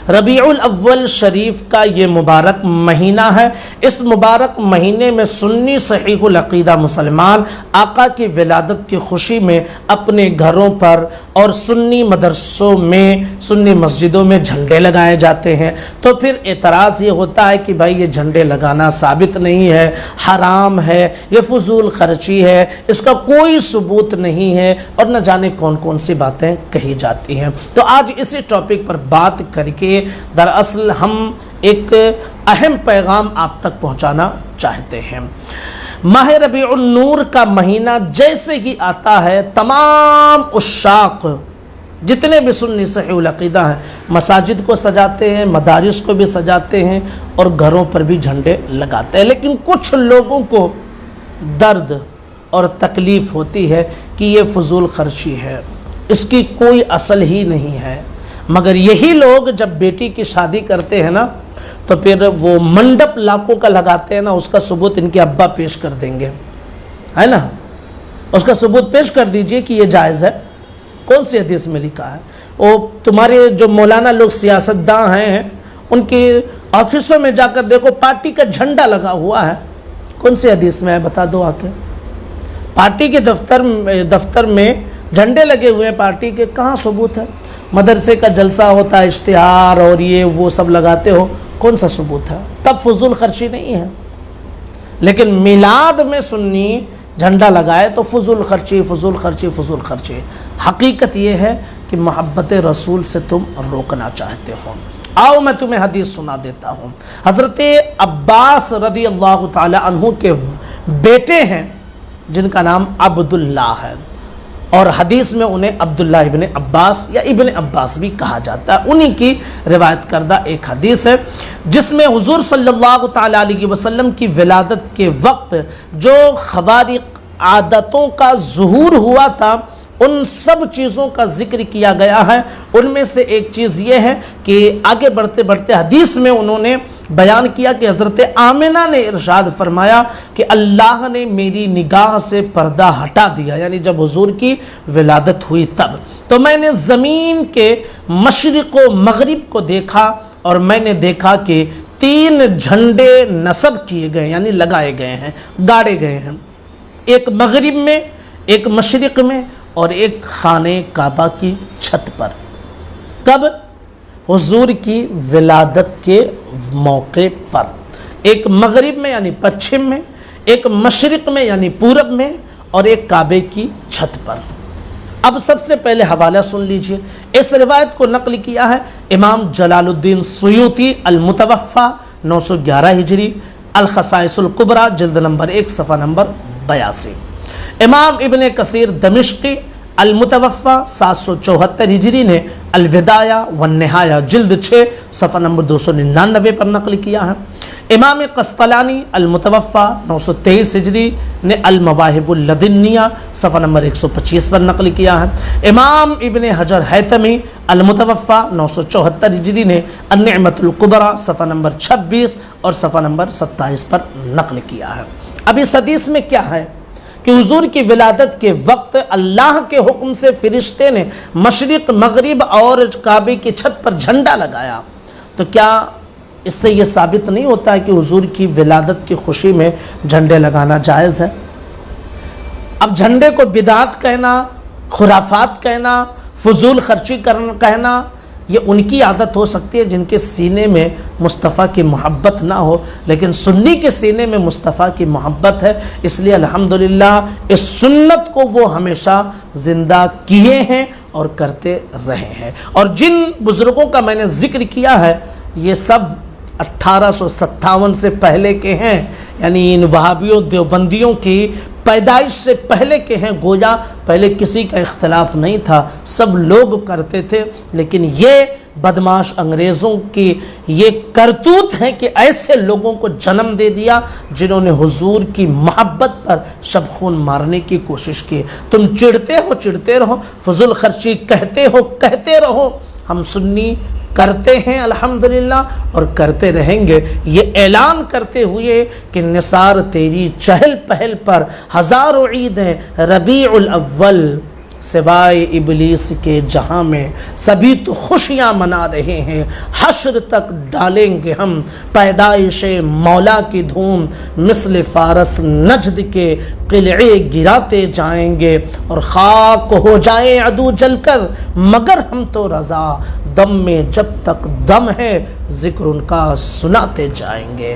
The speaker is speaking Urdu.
ربیع الاول شریف کا یہ مبارک مہینہ ہے۔ اس مبارک مہینے میں سنی صحیح العقیدہ مسلمان آقا کی ولادت کی خوشی میں اپنے گھروں پر اور سنی مدرسوں میں، سنی مسجدوں میں جھنڈے لگائے جاتے ہیں۔ تو پھر اعتراض یہ ہوتا ہے کہ بھائی یہ جھنڈے لگانا ثابت نہیں ہے، حرام ہے، یہ فضول خرچی ہے، اس کا کوئی ثبوت نہیں ہے، اور نہ جانے کون کون سی باتیں کہی جاتی ہیں۔ تو آج اسی ٹاپک پر بات کر کے دراصل ہم ایک اہم پیغام آپ تک پہنچانا چاہتے ہیں۔ ماہ ربیع النور کا مہینہ جیسے ہی آتا ہے، تمام عشاق جتنے بھی سنی صحیح العقیدہ ہیں مساجد کو سجاتے ہیں، مدارس کو بھی سجاتے ہیں اور گھروں پر بھی جھنڈے لگاتے ہیں۔ لیکن کچھ لوگوں کو درد اور تکلیف ہوتی ہے کہ یہ فضول خرچی ہے، اس کی کوئی اصل ہی نہیں ہے۔ مگر یہی لوگ جب بیٹی کی شادی کرتے ہیں نا تو پھر وہ منڈپ لاکھوں کا لگاتے ہیں نا، اس کا ثبوت ان کے ابا پیش کر دیں گے، ہے نا، اس کا ثبوت پیش کر دیجئے کہ یہ جائز ہے۔ کون سی حدیث میں لکھا ہے؟ وہ تمہارے جو مولانا لوگ سیاستداں ہیں ان کی آفسوں میں جا کر دیکھو پارٹی کا جھنڈا لگا ہوا ہے، کون سی حدیث میں ہے بتا دو آ کے۔ پارٹی کے دفتر میں جھنڈے لگے ہوئے ہیں پارٹی کے، کہاں ثبوت ہے؟ مدرسے کا جلسہ ہوتا ہے، اشتہار اور یہ وہ سب لگاتے ہو، کون سا ثبوت ہے؟ تب فضول خرچی نہیں ہے۔ لیکن میلاد میں سنی جھنڈا لگائے تو فضول خرچی فضول خرچی فضول خرچی۔ حقیقت یہ ہے کہ محبت رسول سے تم روکنا چاہتے ہو۔ آؤ میں تمہیں حدیث سنا دیتا ہوں۔ حضرت عباس رضی اللہ تعالی عنہ کے بیٹے ہیں جن کا نام عبداللہ ہے، اور حدیث میں انہیں عبداللہ ابن عباس یا ابن عباس بھی کہا جاتا ہے۔ انہی کی روایت کردہ ایک حدیث ہے جس میں حضور صلی اللہ تعالی علیہ وسلم کی ولادت کے وقت جو خوارق عادتوں کا ظہور ہوا تھا ان سب چیزوں کا ذکر کیا گیا ہے۔ ان میں سے ایک چیز یہ ہے کہ آگے بڑھتے بڑھتے حدیث میں انہوں نے بیان کیا کہ حضرت آمنہ نے ارشاد فرمایا کہ اللہ نے میری نگاہ سے پردہ ہٹا دیا، یعنی جب حضور کی ولادت ہوئی تب تو میں نے زمین کے مشرق و مغرب کو دیکھا اور میں نے دیکھا کہ 3 جھنڈے نصب کیے گئے، یعنی لگائے گئے ہیں، گاڑے گئے ہیں، ایک مغرب میں، ایک مشرق میں اور ایک خانہ کعبہ کی چھت پر۔ کب؟ حضور کی ولادت کے موقع پر، ایک مغرب میں یعنی پچھم میں، ایک مشرق میں یعنی پورب میں، اور ایک کعبے کی چھت پر۔ اب سب سے پہلے حوالہ سن لیجئے۔ اس روایت کو نقل کیا ہے امام جلال الدین سیوطی المتوفی 911 ہجری، الخصائص الکبریٰ جلد نمبر 1 صفحہ نمبر 82۔ امام ابن کثیر دمشقی المتوفی 774 ہجری نے الوداع والنہایہ جلد 6 صفحہ نمبر 299 پر نقل کیا ہے۔ امام قسطلانی المتوفی 923 ہجری نے المواہب اللدنیہ صفحہ نمبر 125 پر نقل کیا ہے۔ امام ابن حجر حیثمی المتوفی 974 ہجری نے النعمت الکبریٰ صفحہ نمبر 26 اور صفحہ نمبر 27 پر نقل کیا ہے۔ اب اس حدیث میں کیا ہے کہ حضور کی ولادت کے وقت اللہ کے حکم سے فرشتے نے مشرق مغرب اور کعبے کی چھت پر جھنڈا لگایا، تو کیا اس سے یہ ثابت نہیں ہوتا ہے کہ حضور کی ولادت کی خوشی میں جھنڈے لگانا جائز ہے؟ اب جھنڈے کو بدعت کہنا، خرافات کہنا، فضول خرچی کہنا، یہ ان کی عادت ہو سکتی ہے جن کے سینے میں مصطفیٰ کی محبت نہ ہو، لیکن سنی کے سینے میں مصطفیٰ کی محبت ہے، اس لیے الحمدللہ اس سنت کو وہ ہمیشہ زندہ کیے ہیں اور کرتے رہے ہیں۔ اور جن بزرگوں کا میں نے ذکر کیا ہے یہ سب 1857 سے پہلے کے ہیں، یعنی ان وہابیوں دیوبندیوں کی پیدائش سے پہلے کے ہیں، گویا پہلے کسی کا اختلاف نہیں تھا، سب لوگ کرتے تھے، لیکن یہ بدماش انگریزوں کی یہ کرتوت ہے کہ ایسے لوگوں کو جنم دے دیا جنہوں نے حضور کی محبت پر شب خون مارنے کی کوشش کی۔ تم چڑھتے رہو، فضول خرچی کہتے رہو، ہم سنی کرتے ہیں الحمدللہ اور کرتے رہیں گے، یہ اعلان کرتے ہوئے کہ نثار تیری چہل پہل پر ہزاروں عیدیں، ربیع الاول سوائے ابلیس کے جہاں میں سبھی تو خوشیاں منا رہے ہیں، حشر تک ڈالیں گے ہم پیدائش مولا کی دھوم، مثل فارس نجد کے قلعے گراتے جائیں گے، اور خاک ہو جائے عدو جل کر مگر ہم تو رضا، دم میں جب تک دم ہے ذکر ان کا سناتے جائیں گے۔